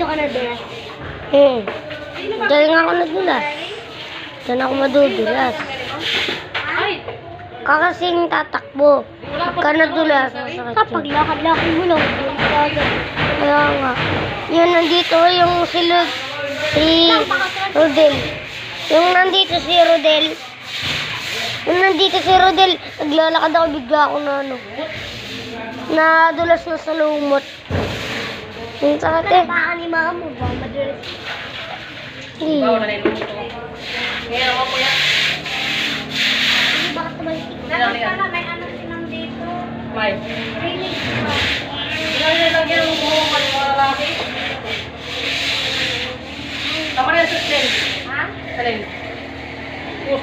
ka nadulas? Dahil nga ako nadulas. Diyan ako madudulas. Kakasing tatakbo. Pagka nadulas, masakit Kapag yun. lakad-lakad mo lang. Kaya nga. Yun, nandito yung si Rodel. Yung nandito si Rodel. Naglalakad ako, bigla ako na nadulas na sa lumot. Yung sakit eh. Baka ni mama mo ba? Madulas. Hindi. Ngayon ako kuya. Hindi baka tumalik. Dapat may ano silang dito. May. Really? Lagyan mo buhok ka ng mga lalaki. Tama na yung sustain. Ha? Salin.